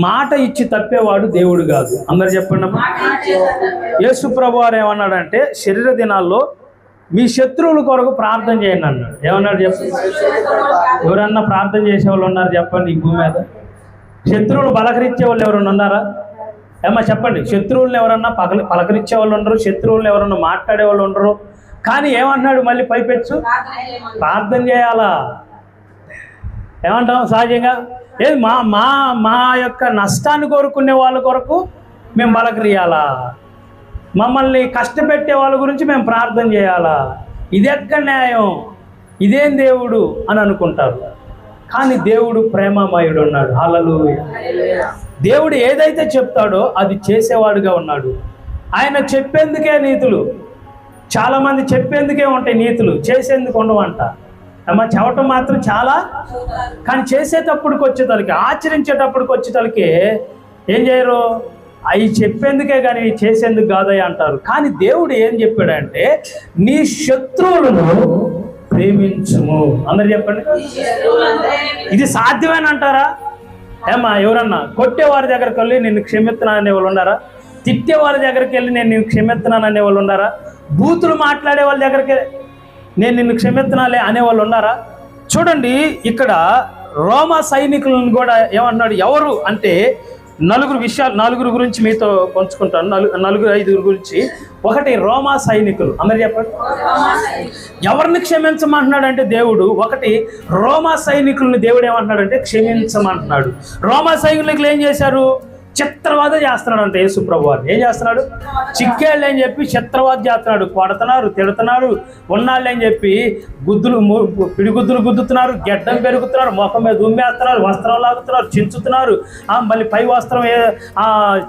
మాట ఇచ్చి తప్పేవాడు దేవుడు కాదు. అందరు చెప్పండి. యేసు ప్రభు వారు ఏమన్నాడంటే శరీర దినాల్లో మీ శత్రువుల కొరకు ప్రార్థన చేయండి అన్నాడు. ఏమన్నాడు చెప్పండి? ఎవరన్నా ప్రార్థన చేసేవాళ్ళు ఉన్నారు చెప్పండి ఈ భూమి మీద? శత్రువులు పలకరించే వాళ్ళు ఎవరన్నా ఉన్నారా? ఏమన్నా చెప్పండి. శత్రువులను ఎవరన్నా పలకరించే వాళ్ళు ఉండరు, శత్రువులను ఎవరన్నా మాట్లాడే వాళ్ళు ఉండరు. కానీ ఏమన్నాడు మళ్ళీ పైపెచ్చు? ప్రార్థన చేయాలా. ఏమంటాం సహజంగా? ఏది మా మా మా యొక్క నష్టాన్ని కోరుకునే వాళ్ళ కొరకు మేము పలకరియాలా, మమ్మల్ని కష్టపెట్టే వాళ్ళ గురించి మేము ప్రార్థన చేయాలా? ఇదెక్కడ న్యాయం? ఇదేం దేవుడు అని అనుకుంటారు. కానీ దేవుడు ప్రేమమయుడు ఉన్నాడు. హల్లెలూయా. దేవుడు ఏదైతే చెప్తాడో అది చేసేవాడుగా ఉన్నాడు. ఆయన చెప్పేందుకే నీతులు. చాలామంది చెప్పేందుకే ఉంటాయి నీతులు, చేసేందుకు ఉండవంట. అమ్మ చెప్పటం మాత్రం చాలా, కానీ చేసేటప్పటికి వచ్చేతలకి, ఆచరించేటప్పటికి వచ్చేతలకి ఏం చేయరు? అవి చెప్పేందుకే కానీ చేసేందుకు కాదయ్య అంటారు. కానీ దేవుడు ఏం చెప్పాడంటే నీ శత్రువులను ప్రేమించుము. అందరు చెప్పండి. ఇది సాధ్యమేనా అంటారా? ఏమ్మా ఎవరన్నా కొట్టేవారి దగ్గరికి వెళ్ళి నిన్ను క్షమిస్తున్నాను అనే వాళ్ళు ఉన్నారా? తిట్టేవారి దగ్గరికి వెళ్ళి నేను నిన్ను క్షమిస్తున్నాను అనే వాళ్ళు ఉన్నారా? బూతులు మాట్లాడే వాళ్ళ దగ్గరికి నేను నిన్ను క్షమిస్తున్నాలే అనేవాళ్ళు ఉన్నారా? చూడండి, ఇక్కడ రోమా సైనికులను కూడా ఏమన్నాడు? ఎవరు అంటే నలుగురు గురించి మీతో పంచుకుంటాను. నలుగురు ఐదుగురు గురించి. ఒకటి రోమా సైనికులు. అందరు చెప్పండి. ఎవరిని క్షమించమంటున్నాడు అంటే దేవుడు? ఒకటి రోమా సైనికులను దేవుడు ఏమంటున్నాడంటే క్షమించమంటున్నాడు. రోమా సైనికులు ఏం చేశారు? చిత్రవాద చేస్తున్నాడు అంటే యేసు ప్రభు వారు ఏం చేస్తున్నాడు? చిక్కేళ్ళు అని చెప్పి చిత్రవాద చేస్తున్నాడు. కొడుతున్నారు, తిడుతున్నారు. ఉన్నాళ్ళు అని చెప్పి పిడిగుద్దులు గుద్దుతున్నారు, గెడ్డం పెరుగుతున్నారు, ముఖం మీద ఉమ్మేస్తున్నారు, వస్త్రం లాగుతున్నారు, చించుతున్నారు, మళ్ళీ పై వస్త్రం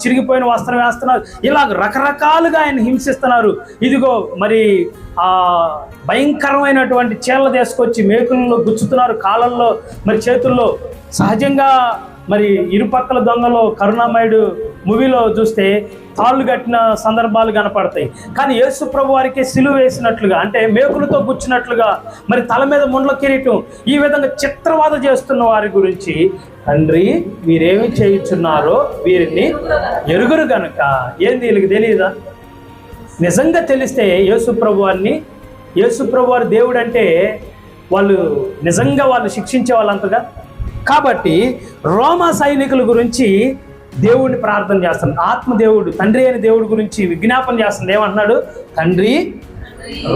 చిరిగిపోయిన వస్త్రం వేస్తున్నారు. ఇలా రకరకాలుగా ఆయన హింసిస్తున్నారు. ఇదిగో మరి భయంకరమైనటువంటి చీరలు తీసుకొచ్చి మేకుల్లో గుచ్చుతున్నారు, కాళ్ళల్లో మరి చేతుల్లో. సహజంగా మరి ఇరుపక్కల దొంగలో కరుణామయుడు మూవీలో చూస్తే తాళ్ళు కట్టిన సందర్భాలు కనపడతాయి. కానీ యేసు ప్రభు వారికి సిలువ వేసినట్లుగా, అంటే మేకులతో గుచ్చినట్లుగా, మరి తల మీద ముండ్ల కిరీటం, ఈ విధంగా చిత్రవాద చేస్తున్న వారి గురించి తండ్రి వీరేమి చేయుచున్నారో వీరిని ఎరుగురు గనుక. ఏంది వీళ్ళకి తెలియదా? నిజంగా తెలిస్తే యేసు ప్రభు వారి దేవుడు అంటే వాళ్ళు నిజంగా వాళ్ళు శిక్షించే వాళ్ళంతగా. కాబట్టి రోమా సైనికుల గురించి దేవుడిని ప్రార్థన చేస్తున్నాడు. ఆత్మదేవుడు తండ్రి అయిన దేవుడి గురించి విజ్ఞాపన చేస్తున్నాడు. ఏమంటున్నాడు? తండ్రి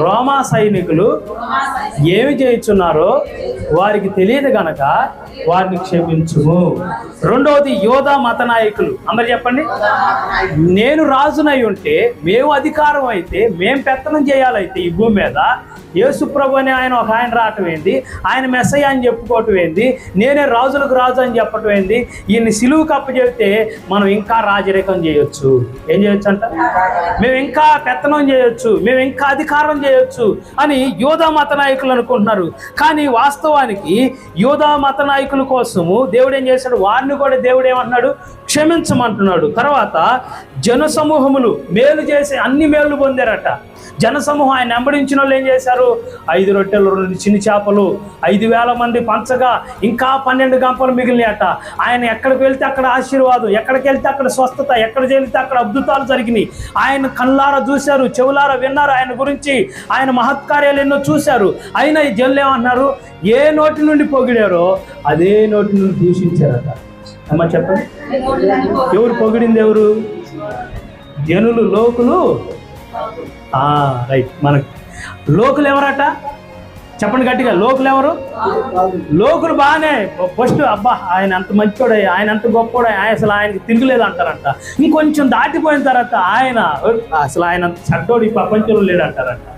రోమా సైనికులు ఏమి చేయుచున్నారో వారికి తెలియదు గనక వారిని క్షమించుము. రెండవది యోధా మత నాయకులు. అందరు చెప్పండి. నేను రాజునై ఉంటే, మేము అధికారం అయితే, మేము పెత్తనం చేయాలైతే ఈ భూమి మీద, యేసు ప్రభు అని ఆయన రావటం ఏంది? ఆయన మెస్సయ్య అని చెప్పుకోవటం ఏంది? నేనే రాజులకు రాజు అని చెప్పటం ఏంది? ఈయన్ని సిలువు కప్ప చెబితే మనం ఇంకా రాజరికం చేయొచ్చు. ఏం చేయొచ్చు అంట? మేము ఇంకా పెత్తనం చేయొచ్చు, మేము ఇంకా అధికారం చేయొచ్చు అని యోధా మత నాయకులు అనుకుంటున్నారు. కానీ వాస్తవానికి యోధా మత నాయకుల కోసము దేవుడు ఏం చేశాడు? వారిని కూడా దేవుడు ఏమంటున్నాడు? క్షమించమంటున్నాడు. తర్వాత జనసమూహములు మేలు చేసి అన్ని మేలు పొందారట. జనసమూహం ఆయన వెంబడించిన వాళ్ళు ఏం చేశారు? 5 రొట్టెలు 2 చిన్ని చేపలు 5,000 మంది పంచగా ఇంకా 12 గంపలు మిగిలినాయట. ఆయన ఎక్కడికి వెళ్తే అక్కడ ఆశీర్వాదం, ఎక్కడికి వెళ్తే అక్కడ స్వస్థత, ఎక్కడ వెళ్తే అక్కడ అద్భుతాలు జరిగినాయి. ఆయన కళ్ళారా చూశారు, చెవులారా విన్నారు ఆయన గురించి, ఆయన మహత్కార్యాలు ఎన్నో చూశారు. అయినా ఈ జనులు ఏమన్నారు? ఏ నోటి నుండి పొగిడారో అదే నోటి నుండి దూషించారట. అమ్మ చెప్పండి. ఎవరు పొగిడింది? ఎవరు? జనులు, లోకులు. రైట్. మనకు లోకులు ఎవరట? చెప్పండి గట్టిగా. లోకులు ఎవరు? లోకులు బాగానే ఫస్ట్ అబ్బా ఆయన అంత మంచోడే, ఆయన అంత గొప్పోడే, అసలు ఆయనకి తిరుగులేదు అంటారంట. ఇంకొంచెం దాటిపోయిన తర్వాత అసలు ఆయన అంత చెడ్డోడు ఈ ప్రపంచంలో లేడు అంటారంట.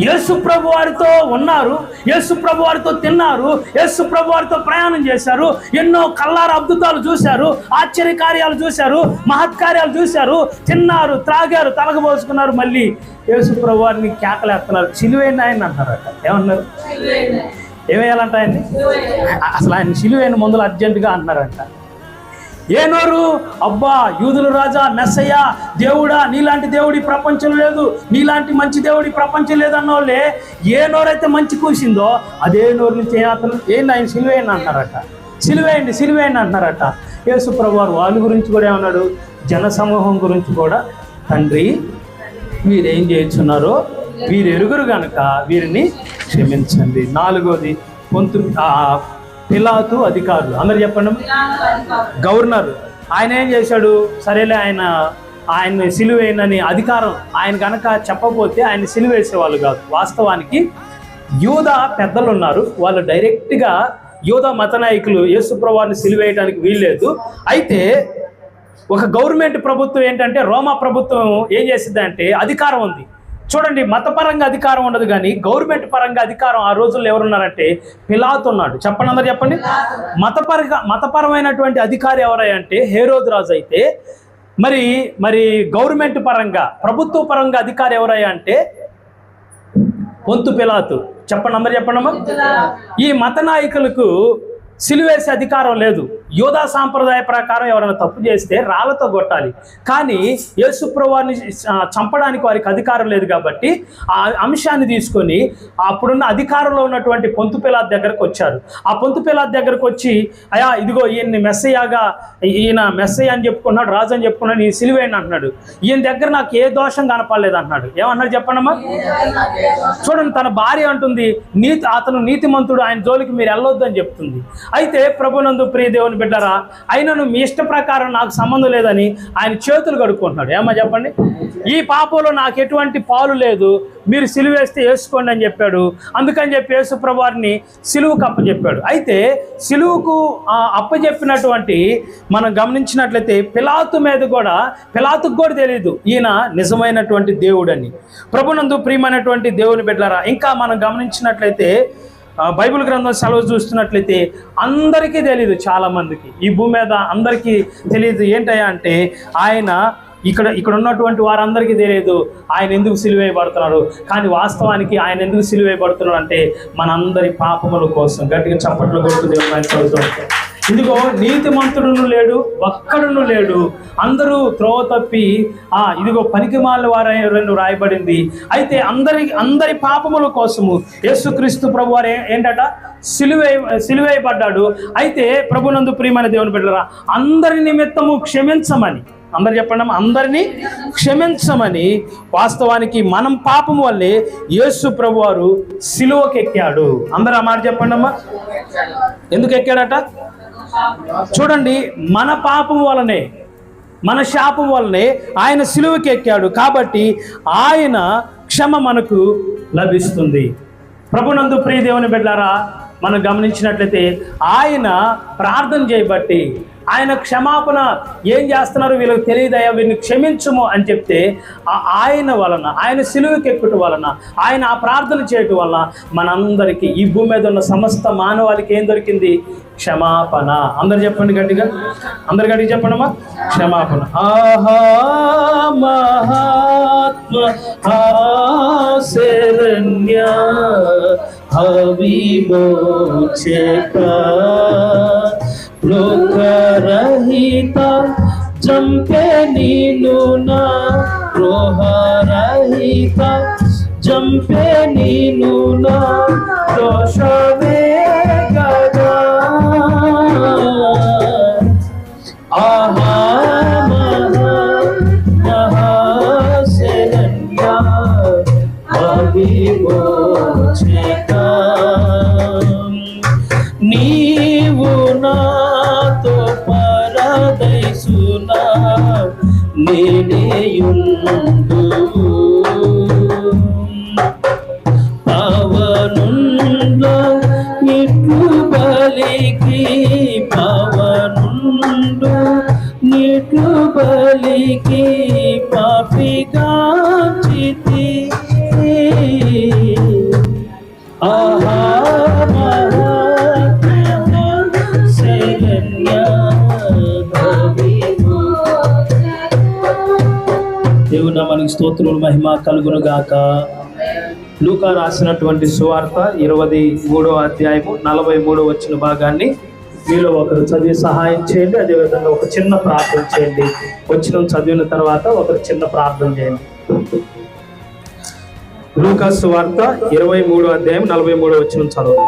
యేసు ప్రభు వారితో ఉన్నారు, యేసు ప్రభు వారితో తిన్నారు, యేసు ప్రభు వారితో ప్రయాణం చేశారు, ఎన్నో కల్లార అద్భుతాలు చూశారు, ఆశ్చర్యకార్యాలు చూశారు, మహత్కార్యాలు చూశారు, తిన్నారు, త్రాగారు, తలగబోసుకున్నారు. మళ్ళీ యేసు ప్రభు వారిని కేకలేస్తున్నారు. సిలువైన ఆయన అంటారట. ఏమన్నారు? ఏమేయాలంట ఆయన్ని? అసలు ఆయన సిలువైన ముందులు అర్జెంటుగా అంటున్నారంట. ఏ నోరు? అబ్బా యూదుల రాజా, మెస్సయ్య, దేవుడా, నీలాంటి దేవుడి ప్రపంచం లేదు, నీలాంటి మంచి దేవుడి ప్రపంచం లేదన్న వాళ్ళే ఏ నోరైతే మంచి కూసిందో అదే నోరు నుంచి అతను ఏంది ఆయన సిలువేయని అంటారట. సిలువేయండి సిలువేయండి అంటున్నారట. యేసు ప్రభువారు వాళ్ళ గురించి కూడా ఏమన్నాడు, జనసమూహం గురించి కూడా, తండ్రి వీరేం చేస్తున్నారో వీరు ఎరుగురు గనక వీరిని క్షమించండి. 4వది పిలాతు అధికారులు. అందరు చెప్పండి. గవర్నర్ ఆయన ఏం చేశాడు, సరేలే ఆయన్ని సిలువేయనని అధికారం ఆయన కనుక చెప్పకపోతే ఆయన సిలువేసేవాళ్ళు కాదు. వాస్తవానికి యూదా పెద్దలు ఉన్నారు, వాళ్ళు డైరెక్ట్గా యూదా మత నాయకులు యేసు ప్రభువారిని సిలువేయడానికి వీల్లేదు. అయితే ఒక గవర్నమెంట్ ప్రభుత్వం ఏంటంటే రోమా ప్రభుత్వం ఏం చేసిందంటే అధికారం ఉంది. చూడండి, మతపరంగా అధికారం ఉండదు కానీ గవర్నమెంట్ పరంగా అధికారం ఆ రోజుల్లో ఎవరున్నారంటే పిలాతు ఉన్నాడు. చెప్పండి, అందరు చెప్పండి. మతపరమైనటువంటి అధికారి ఎవరంటే హేరోదు రాజు అయితే మరి గవర్నమెంట్ పరంగా ప్రభుత్వ పరంగా అధికారి ఎవరయ్యా అంటే పొంతు పిలాతు. చెప్పండి, అందరు చెప్పండమ్మా. ఈ మత నాయకులకు సిలువేసే అధికారం లేదు. యూదా సాంప్రదాయ ప్రకారం ఎవరైనా తప్పు చేస్తే రాళ్లతో కొట్టాలి, కానీ యేసు ప్రభువారిని చంపడానికి వారికి అధికారం లేదు. కాబట్టి ఆ అంశాన్ని తీసుకొని అప్పుడున్న అధికారంలో ఉన్నటువంటి పొంతు పిలాతు దగ్గరకు వచ్చారు. ఆ పొంతు పిలాతు దగ్గరకు వచ్చి, అయ్యా ఇదిగో ఈయన్ని ఈయన మెస్సయ్య అని చెప్పుకున్నాడు, రాజు అని చెప్పుకున్నాడు, ఈ సిలువేయండి అంటున్నాడు. ఈయన దగ్గర నాకు ఏ దోషం కనపడలేదు అంటున్నాడు. ఏమన్నాడు చెప్పండమ్మా. చూడండి, తన భార్య అంటుంది అతను నీతిమంతుడు, ఆయన జోలికి మీరు వెళ్ళొద్దు అని చెప్తుంది. అయితే ప్రభునందు ప్రియ దేవుని బిడ్డరా, అయినను మీ ఇష్ట ప్రకారం నాకు సంబంధం లేదని ఆయన చేతులు కడుక్కుంటున్నాడు. ఏమో చెప్పండి. ఈ పాపంలో నాకు ఎటువంటి పాలు లేదు, మీరు సిలువేస్తే వేసుకోండి అని చెప్పాడు. అందుకని చెప్పి యేసు ప్రభువారిని సిలువుకు అప్పచెప్పాడు. అయితే సిలువుకు అప్పచెప్పినటువంటి మనం గమనించినట్లయితే పిలాతుకు కూడా తెలియదు ఈయన నిజమైనటువంటి దేవుడని. ప్రభునందు ప్రియమైనటువంటి దేవుని బిడ్డలారా, ఇంకా మనం గమనించినట్లయితే బైబిల్ గ్రంథం సెలవు చూస్తున్నట్లయితే అందరికీ తెలియదు, చాలామందికి ఈ భూమి మీద అందరికీ తెలియదు. ఏంటయ్యా అంటే ఆయన ఇక్కడ ఉన్నటువంటి వారందరికీ తెలియదు ఆయన ఎందుకు సిలువేయబడుతున్నారు. కానీ వాస్తవానికి ఆయన ఎందుకు సిలువేయబడుతున్నాడు అంటే మనందరి పాపముల కోసం. గట్టిగా చప్పట్లు కొడుతుంది ఇదిగో నీతిమంతుడును లేడు, ఒక్కడును లేడు, అందరూ త్రోవ తప్పి ఇదిగో పనికిమాలిన వారు రాయబడింది. అయితే అందరి పాపముల కోసము యేసుక్రీస్తు ప్రభువారు ఏంటట సిలువేయబడ్డాడు. అయితే ప్రభునందు ప్రియమైన దేవుని బిడ్డలారా, అందరి నిమిత్తము క్షమించమని, అందరు చెప్పండి, అందరినీ క్షమించమని. వాస్తవానికి మనం పాపం వల్లే యేసు ప్రభువారు సిలువకి ఎక్కాడు. అందరూ ఆ మాట చెప్పండి అమ్మా. ఎందుకు ఎక్కాడట? చూడండి, మన పాపం వలనే, మన శాపం వలనే ఆయన సిలువకి ఎక్కాడు. కాబట్టి ఆయన క్షమ మనకు లభిస్తుంది. ప్రభునందు ప్రియ దేవుని బిడ్డలారా, మనం గమనించినట్లయితే ఆయన ప్రార్థన చేయబట్టి, ఆయన క్షమాపణ ఏం చేస్తున్నారు వీళ్ళకి తెలియదయ్యా, వీరిని క్షమించుము అని చెప్తే ఆయన వలన, ఆయన సిలువకి ఎక్కుట వలన, ఆయన ఆ ప్రార్థన చేయటం వలన మనందరికీ ఈ భూమి మీద ఉన్న సమస్త మానవాళికి ఏం దొరికింది? క్షమాపణ. అందరు చెప్పండి గట్టిగా, అందరు గట్టిగా చెప్పండమ్మా, క్షమాపణ. ఆహా మహాత్మ శరణ్య హవిమోచక లోకరహిత జంపే నీను నా ద్రోహరహిత జంపే నీను నా దోషమే గదా. ఆహా మహాశరణ్య అవిమోచక నీవు నాతో పరదైసునా నేనేయుండు పవనుండ్లో ఇట్లు బలికి పవనుండు నిట్లు బలికి పాపిగా చితి ఆహా దేవుని మనకి స్తోత్రములు మహిమ కలుగును గాక. లూకా రాసినటువంటి సువార్త 23వ అధ్యాయము 43వ వచ్చిన భాగాన్ని మీలో ఒకరు చదివి సహాయం చేయండి. అదేవిధంగా ఒక చిన్న ప్రార్థన చేయండి. వచ్చిన చదివిన తర్వాత ఒకరు చిన్న ప్రార్థన చేయండి. లూకా సువార్త 23వ అధ్యాయం 43వ వచ్చిన చదువు.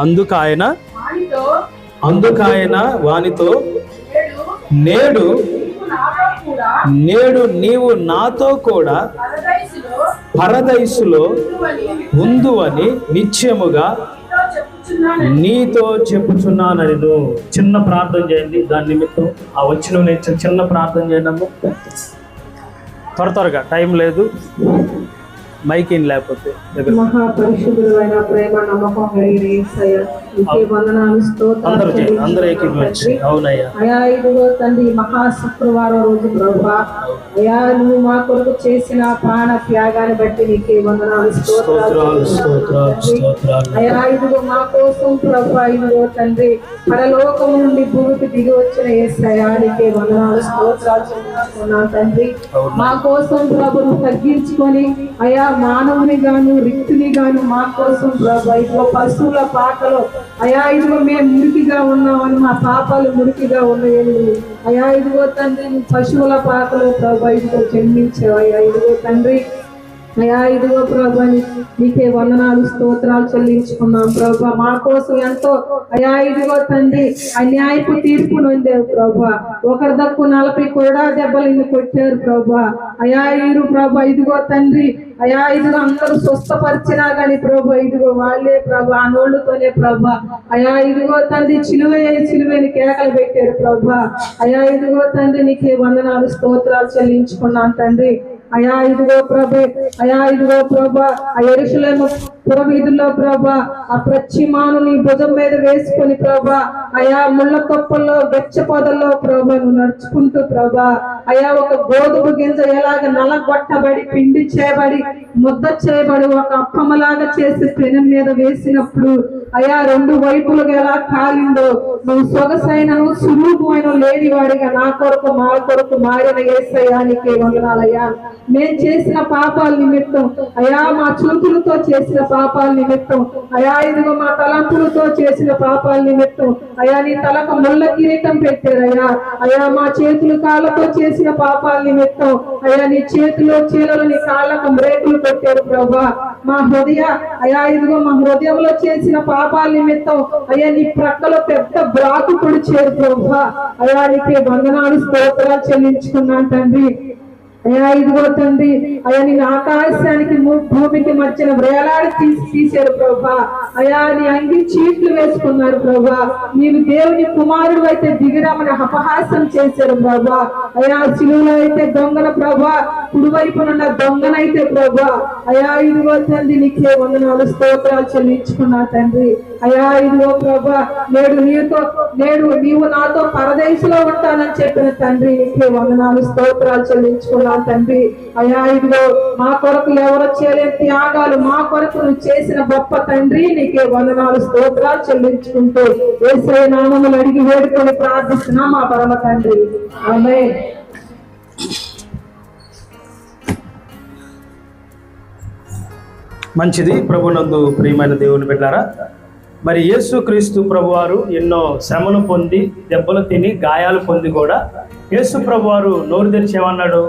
అందుకు ఆయన అందుకాయన వానితో, నేడు నీవు నాతో కూడా పరదైసులో ఉందువని నిశ్చయముగా నీతో చెప్పుచున్నానని. చిన్న ప్రార్థన చేయండి దాని నిమిత్తం. ఆ వచ్చిన చిన్న ప్రార్థన చేయండి అమ్మ, త్వరగా, టైం లేదు, మైక్ ఇన్ లేకపోతే. మహాపరిశుద్ధుడు అయిన ప్రేమ నమ్మకం కలిగిన యేసయ్య, నీకే వందనాలు, స్తోత్రాలు. అయా ఇదిగో తండ్రి, మహా శుక్రవారం రోజు ప్రభువా, అయా నువ్వు మా కొరకు చేసిన ప్రాణ త్యాగాన్ని బట్టి నీకే వందనాలు, స్తోత్రాలు. అయా ఇదిగో మా కోసం ప్రభువా, ఇదిగో తండ్రి పరలోకం నుండి భూమికి దిగి వచ్చిన యేసయ్య, నీకే వందనాలు, స్తోత్రాలు చెల్లించుకున్నాను తండ్రి. మా కోసం ప్రభును తగ్గించుకొని అయా మానవుని గాను రిక్తుని గాను మా కోసం ప్రభు ఇదిగో పశువుల పాకలో అయా ఇదిగో మేము మురికిగా ఉన్నామని, మా పాపాలు మురికిగా ఉన్నాయని అయా ఇదిగో తండ్రి పశువుల పాకలో ప్రభు ఇదిగో జన్మించావు. అయా ఇదిగో తండ్రి, అయా ఇదిగో ప్రభు నీకే వందనాలు, స్తోత్రాలు చెల్లించుకున్నాం ప్రభు. మా కోసం ఎంతో అయా ఇదిగో తండ్రి అన్యాయపు తీర్పు నొందేవు ప్రభు. ఒకరి దక్కు 40 కూడా దెబ్బలు కొట్టారు ప్రభు. అయా ఇరు ప్రభు ఇదిగో తండ్రి, అయా ఇదిగో అందరూ స్వస్థపరిచినా గాని ప్రభు ఇదిగో వాళ్ళే ప్రభు ఆ నోళ్ళతోనే ప్రభు అయా ఇదిగో తండ్రి చిలువని కేకలు పెట్టారు ప్రభు. అయా ఇదిగో తండ్రి నీకే వందనాలు, స్తోత్రాలు చెల్లించుకున్నాను తండ్రి. అయా ఇదిగో ప్రభు, అయా ఇదిగో ప్రభు ఆ యెరూషలేము పురవీధుల్లో ప్రభా ఆ ప్రచ్చిమాను నీ భుజం మీద వేసుకొని ప్రభా అయా ముళ్ళ తొప్పల్లో గచ్చ పొదల్లో ప్రభా నువ్వు నడుచుకుంటూ ప్రభా అయా ఒక గోధుమ గింజ ఎలాగ నలగొట్టబడి పిండి చేయబడి ముద్ద చేయబడి ఒక అప్పమలాగా చేసి పెనం మీద వేసినప్పుడు అయా 2 వైపులుగా ఎలా కాలిందో నువ్వు సొగసైనను సురూపమైన లేనివాడిగా నా కొరకు మా కొరకు మారిన యేసయ్యానికి వందనాలయ్యా. నేను చేసిన పాపాల నిమిత్తం అయా మా చూపులతో చేసిన పాపాల నిమిత్తం అయా ఇదిగో మా తలంపులతో చేసిన పాపాల నిమిత్తం అయా నీ తలకు ముళ్ళ కిరీటం పెట్టారయ్యా. అయా మా చేతులు కాళ్ళతో చేసిన పాపాల నిమిత్తం అయా నీ చేతిలో చీలలు నీ కాళ్ళకు బ్రేకులు పెట్టారు ప్రభా. మా హృదయ అయా ఇదిగో మా హృదయంలో చేసిన పాపాల నిమిత్తం అయ్యా నీ ప్రక్కలో పెద్ద బ్రాకు పొడిచారు ప్రభా. అయా నీకే వందనాలు స్తోత్రాలు చెల్లించుకున్నాను తండ్రి. అయా ఇదిగో తండ్రి అయా నేను ఆకాశానికి భూమికి మధ్యన వేలాడి తీశారు ప్రభా. అయా నీ అంగి చీట్లు వేసుకున్నారు ప్రభా. నీవు దేవుని కుమారుడు అయితే దిగిరామని అపహాసం చేశారు ప్రభా. అయా శిలువలో అయితే దొంగన ప్రభా, కుడివైపునున్న దొంగనైతే ప్రభా. అయా ఇదిగో తండ్రి నీకే వందనాలు స్తోత్రాలు చెల్లించుకున్నా తండ్రి. అయా ఇదిగో ప్రభా నేడు నీవు నాతో పరదేశంలో ఉంటానని చెప్పిన తండ్రి నీకే వందనాలు స్తోత్రాలు చెల్లించుకున్నా తండ్రి. అయా ఇదిగో మా కొరకు ఎవరు చేయలేని త్యాగాలు మా కొరకు నువ్వు చేసిన గొప్ప తండ్రి నీకే వందనాలు స్తోత్రాలు చెల్లించుకుంటూ యేసయ్య నామములు అడిగి వేడుకొని ప్రార్థిస్తున్నా మా పరమ తండ్రి, ఆమేన్. మంచిది. ప్రభునందు ప్రియమైన దేవుని బిడ్డలారా, మరి యేసుక్రీస్తు ప్రభువారు ఎన్నో శ్రమలు పొంది దెబ్బలు తిని గాయాలు పొంది కూడా యేసు ప్రభువారు నోరు తెరిచి ఏమన్నాడు?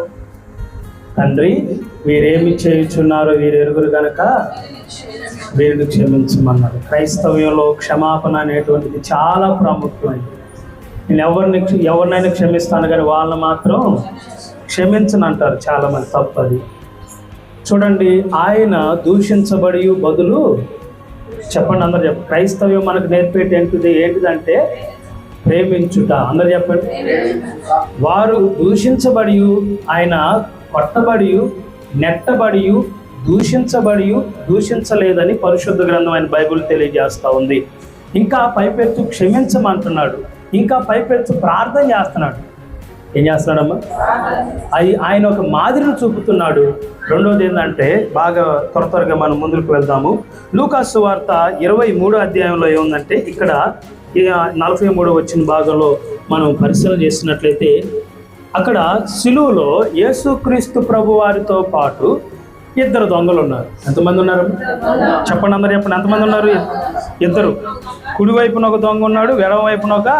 తండ్రి వీరేమి చేయుచున్నారో వీరు ఎరుగురు గనక వీరిని క్షమించమన్నాడు. క్రైస్తవ్యంలో క్షమాపణ అనేటువంటిది చాలా ప్రాముఖ్యమైనది. నేను ఎవరినైనా క్షమిస్తాను కానీ వాళ్ళని మాత్రం క్షమించను అంటారు చాలామంది. తప్పది. చూడండి, ఆయన దూషించబడి బదులు చెప్పండి, అందరు చెప్పండి. క్రైస్తవ్యం మనకు నేర్పేటి ఏంటిదంటే ప్రేమించుట. అందరు చెప్పండి. వారు దూషించబడి, ఆయన కొట్టబడి, నెట్టబడి, దూషించలేదని పరిశుద్ధ గ్రంథం ఆయన బైబిల్ తెలియజేస్తూ ఉంది. ఇంకా పైపెత్తు క్షమించమంటున్నాడు. ఇంకా పైపెత్తు ప్రార్థన చేస్తున్నాడు. ఏం చేస్తున్నాడమ్మా? ఆయన ఒక మాదిరిని చూపుతున్నాడు. రెండోది ఏంటంటే బాగా త్వరగా మనం ముందుకు వెళ్దాము. లూకాసు వార్త 23వ అధ్యాయంలో ఏముందంటే ఇక్కడ 43 వచ్చిన భాగంలో మనం పరిశీలన చేసినట్లయితే అక్కడ సిలువలో యేసుక్రీస్తు ప్రభు వారితో పాటు 2 దొంగలు ఉన్నారు. ఎంతమంది ఉన్నారు చెప్పండి, అందరు చెప్పండి. ఎంతమంది ఉన్నారు? 2. కుడి వైపున ఒక దొంగ ఉన్నాడు, ఎడమ వైపున ఒక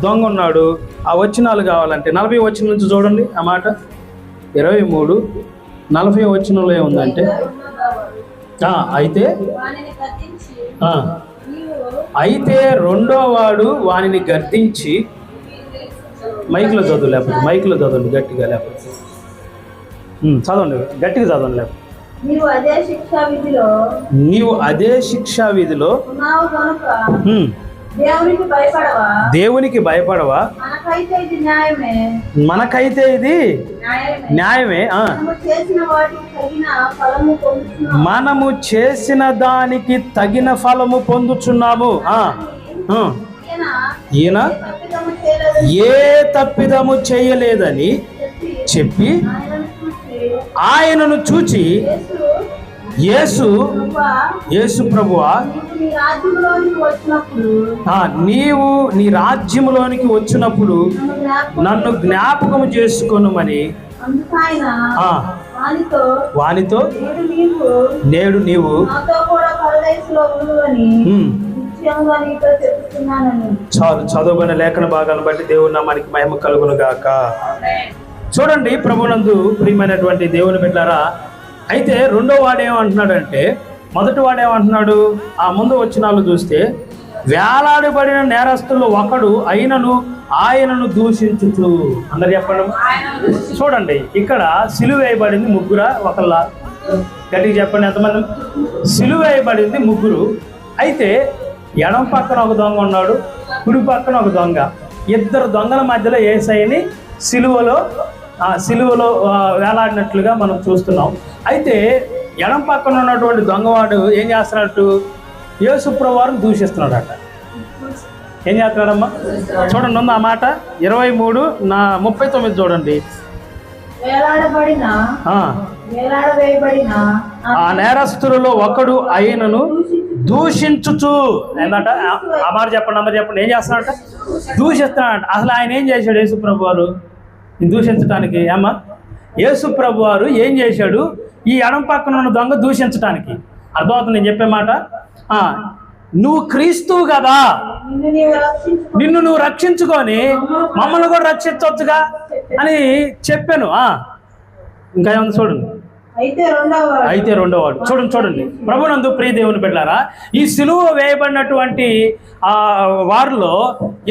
దొంగ ఉన్నాడు. ఆ వచనాలు కావాలంటే 40 వచనం నుంచి చూడండి. ఆ మాట 23 40 వచనంలో ఏముందంటే అయితే అయితే రెండో వాడు వానిని గద్దించి, మైక్లో చదువు లేకపోతే, మైక్లో చదవండి గట్టిగా, లేకపోతే చదవండి గట్టిగా చదవండి, లేకపోతే నీవు అదే శిక్షా విధిలో దేవునికి భయపడవా? మనకైతే ఇది న్యాయమే. మనము చేసిన దానికి తగిన ఫలము పొందుచున్నాము. ఈయన ఏ తప్పిదము చేయలేదని చెప్పి ఆయనను చూచి, యేసు ప్రభువా, నీవు నీ రాజ్యములోనికి వచ్చినప్పుడు నన్ను జ్ఞాపకము చేసుకొనుమని వానితో నేడు నీవు చాలు. చదువుకున్న లేఖన భాగాలను బట్టి దేవుని నామానికి మహిమ కలుగును గాక. చూడండి ప్రభునందు ప్రియమైనటువంటి దేవుని బిడ్డలారా, అయితే రెండో వాడేమంటున్నాడంటే, మొదటి వాడేమంటున్నాడు, ఆ ముందు వచ్చినాలు చూస్తే, వేలాడబడిన నేరస్తుల్లో ఒకడు అయినను ఆయనను దూషించుచు. అందరు చెప్పండి. చూడండి, ఇక్కడ సిలువ వేయబడింది ముగ్గురా ఒకళ్ళ? గట్టిగా చెప్పండి, ఎంతమంది? సిలువ వేయబడింది ముగ్గురు. అయితే ఎడం పక్కన ఒక దొంగ ఉన్నాడు, కుడి పక్కన ఒక దొంగ. ఇద్దరు దొంగల మధ్యలో యేసయ్యని సిలువలో వేలాడినట్లుగా మనం చూస్తున్నాం. అయితే ఎడం పక్కన ఉన్నటువంటి దొంగవాడు ఏం చేస్తున్నాడు? యేసు ప్రభువారిని దూషిస్తున్నాడట. ఏం చేస్తున్నాడమ్మా? చూడండి, ఉంది ఆ మాట 23:39 చూడండి. ఆ నేరస్తులలో ఒకడు ఆయనను దూషించుచు ఏంటంట? ఆ మాట చెప్పండి, అమ్మ చెప్పండి. ఏం చేస్తున్నాడట? దూషిస్తున్నాడట. అసలు ఆయన ఏం చేశాడు యేసు ప్రభు వారు దూషించడానికి? అమ్మా, యేసు ప్రభు వారు ఏం చేశాడు ఈ ఎడం పక్కన ఉన్న దొంగ దూషించడానికి? అర్థమవుతుంది నేను చెప్పే మాట? నువ్వు క్రీస్తువు కదా, నిన్ను నువ్వు రక్షించుకొని మమ్మల్ని కూడా రక్షించవచ్చుగా అని చెప్పాను. ఇంకా ఏమన్నా చూడండి. అయితే రెండోవాడు చూడండి ప్రభునందు ప్రియ దేవుని బిడ్డలారా, ఈ సిలువ వేయబడినటువంటి వారిలో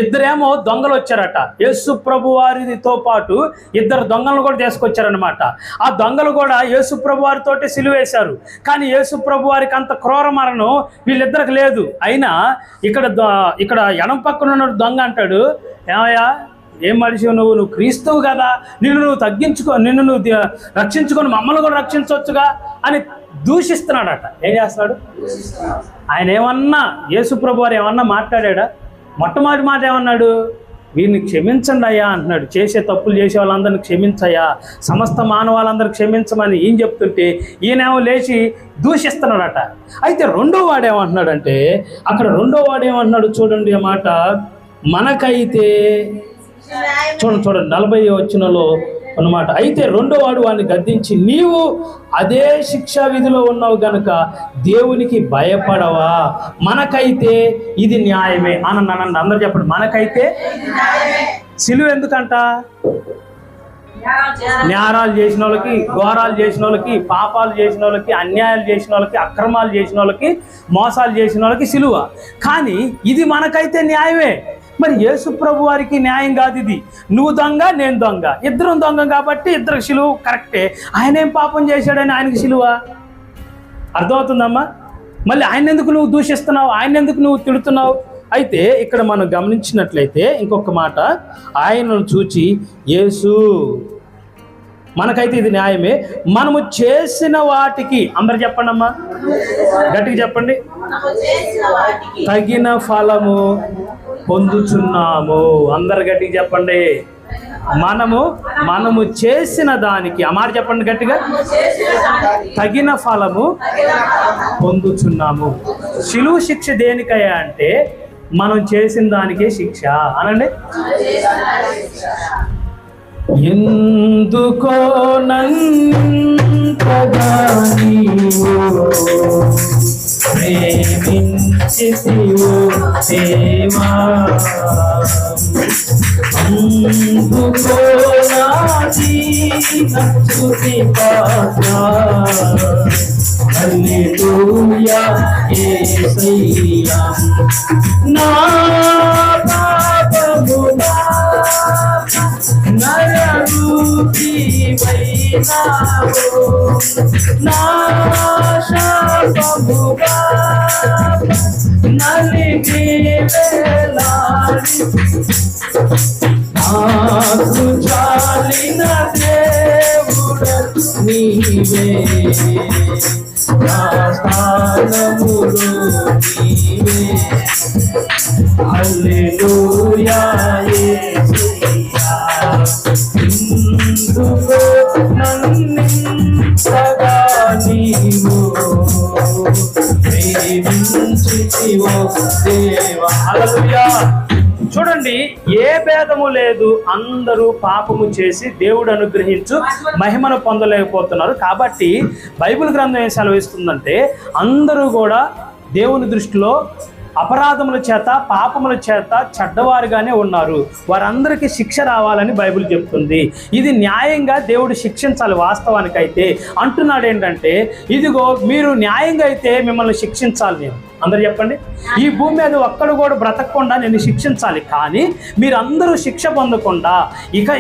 ఇద్దరేమో దొంగలు వచ్చారట. యేసు ప్రభు వారితో పాటు ఇద్దరు దొంగలను కూడా తీసుకొచ్చారనమాట. ఆ దొంగలు కూడా యేసు ప్రభు వారితోటి సిలువ వేశారు. కానీ యేసు ప్రభు వారికి అంత క్రూర మరణం వీళ్ళిద్దరికి లేదు. అయినా ఇక్కడ ఎడం పక్కన ఉన్న దొంగ అంటాడు, ఏమయ్యా, ఏం మనిషి నువ్వు క్రీస్తువు కదా, నిన్ను నువ్వు రక్షించుకొని మమ్మల్ని కూడా రక్షించవచ్చుగా అని దూషిస్తున్నాడట. ఏం చేస్తున్నాడు ఆయన? ఏమన్నా యేసు ప్రభు వారు ఏమన్నా మాట్లాడా? మొట్టమొదటి మాట ఏమన్నాడు? వీరిని క్షమించండి అయ్యా అంటున్నాడు. చేసే తప్పులు చేసే వాళ్ళందరినీ క్షమించయ్యా, సమస్త మానవాళ్ళందరూ క్షమించమని ఈయన చెప్తుంటే ఈయనేమో లేచి దూషిస్తున్నాడట. అయితే రెండో వాడేమంటున్నాడంటే, అక్కడ రెండో వాడేమంటున్నాడు చూడండి ఆ మాట. మనకైతే చూడండి 40వ వచనంలో అన్నమాట. అయితే రెండో వాడు వాడిని గద్దించి, నీవు అదే శిక్షా విధిలో ఉన్నావు గనుక దేవునికి భయపడవా? మనకైతే ఇది న్యాయమే అనండి. అందరూ చెప్పండి, మనకైతే సిలువ ఎందుకంట? న్యాయాలు చేసిన వాళ్ళకి, ఘోరాలు చేసిన వాళ్ళకి, పాపాలు చేసిన వాళ్ళకి, అన్యాయాలు చేసిన వాళ్ళకి, అక్రమాలు చేసిన వాళ్ళకి, మోసాలు చేసిన వాళ్ళకి సిలువ. కానీ ఇది మనకైతే న్యాయమే. మరి యేసు ప్రభు వారికి న్యాయం కాదు ఇది. నువ్వు దొంగ, నేను దొంగ, ఇద్దరం దొంగ కాబట్టి ఇద్దరికి సిలువ కరెక్టే. ఆయన ఏం పాపం చేశాడని ఆయనకి సిలువ? అర్థమవుతుందమ్మా? మళ్ళీ ఆయన ఎందుకు నువ్వు దూషిస్తున్నావు? ఆయన ఎందుకు నువ్వు తిడుతున్నావు? అయితే ఇక్కడ మనం గమనించినట్లయితే ఇంకొక మాట, ఆయనను చూచి యేసు, మనకైతే ఇది న్యాయమే, మనము చేసిన వాటికి, అందరు చెప్పండి అమ్మా, గట్టిగా చెప్పండి, తగిన ఫలము పొందుచున్నాము. అందరు గట్టిగా చెప్పండి. మనము చేసిన దానికి, ఆ మాట చెప్పండి గట్టిగా, తగిన ఫలము పొందుచున్నాము. శిలువ శిక్ష దేనికయ్యా అంటే మనం చేసిన దానికే శిక్ష అనండి. ఎందుకో నంతగా నీవు ప్రేమించితివో దేవా, అందుకో నా దీన స్తుతి పాత్ర, హల్లెలూయా యేసయ్యా. బాబుగా నలిగి వేలాడి నాకు చాలిన దేవుడు నీవే నా స్థానములో నీవే హల్లెలూయా యేసయ్యా ఇందులో నన్నింతగా నీవు ప్రేమించితివో దేవా. హల్లెలూయా. చూడండి, ఏ భేదము లేదు, అందరూ పాపము చేసి దేవుడు అనుగ్రహించు మహిమను పొందలేకపోతున్నారు. కాబట్టి బైబిల్ గ్రంథం ఏం సెలవిస్తుందంటే అందరూ కూడా దేవుని దృష్టిలో అపరాధముల చేత పాపముల చేత చెడ్డవారుగానే ఉన్నారు. వారందరికీ శిక్ష రావాలని బైబిల్ చెప్తుంది. ఇది న్యాయంగా దేవుడు శిక్షించాలి. వాస్తవానికైతే అంటున్నాడు ఏంటంటే, ఇదిగో మీరు న్యాయంగా అయితే మిమ్మల్ని శిక్షించాలి. నేను అందరు చెప్పండి, ఈ భూమి మీద ఒక్కడు కూడా బ్రతకకుండా నేను శిక్షించాలి. కానీ మీరందరూ శిక్ష పొందకుండా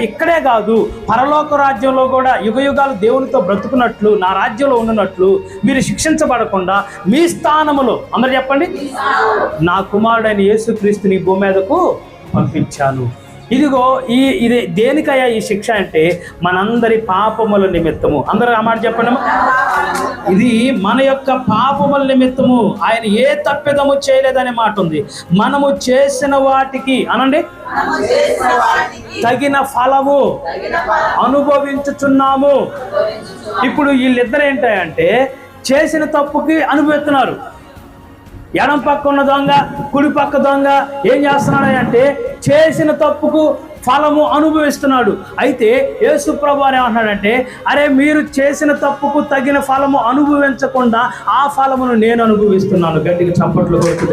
ఇక్కడే కాదు, పరలోక రాజ్యంలో కూడా యుగయుగాలు దేవునితో బ్రతుకున్నట్లు, నా రాజ్యంలో ఉన్నట్లు మీరు శిక్షించబడకుండా మీ స్థానములో, అందరు చెప్పండి, నా కుమారుడైన యేసుక్రీస్తుని ఈ భూమి మీదకు పంపించాను. ఇదిగో ఇది దేనికయ్యా ఈ శిక్ష అంటే మనందరి పాపముల నిమిత్తము. అందరూ ఆ మాట చెప్పండి. ఇది మన యొక్క పాపముల నిమిత్తము. ఆయన ఏ తప్పిదము చేయలేదనే మాట ఉంది. మనము చేసిన వాటికి అనండి తగిన ఫలము అనుభవించుచున్నాము. ఇప్పుడు వీళ్ళిద్దరు ఏంటంటే చేసిన తప్పుకి అనుభవిస్తున్నారు. ఎడం పక్క ఉన్న దొంగ, కుడి పక్క దొంగ ఏం చేస్తున్నాడు అంటే చేసిన తప్పుకు ఫలము అనుభవిస్తున్నాడు. అయితే యేసు ప్రభువు ఏమంటున్నాడంటే, అరే మీరు చేసిన తప్పుకు తగిన ఫలము అనుభవించకుండా ఆ ఫలమును నేను అనుభవిస్తున్నాను. గట్టిగా చప్పట్లు కొడుతూ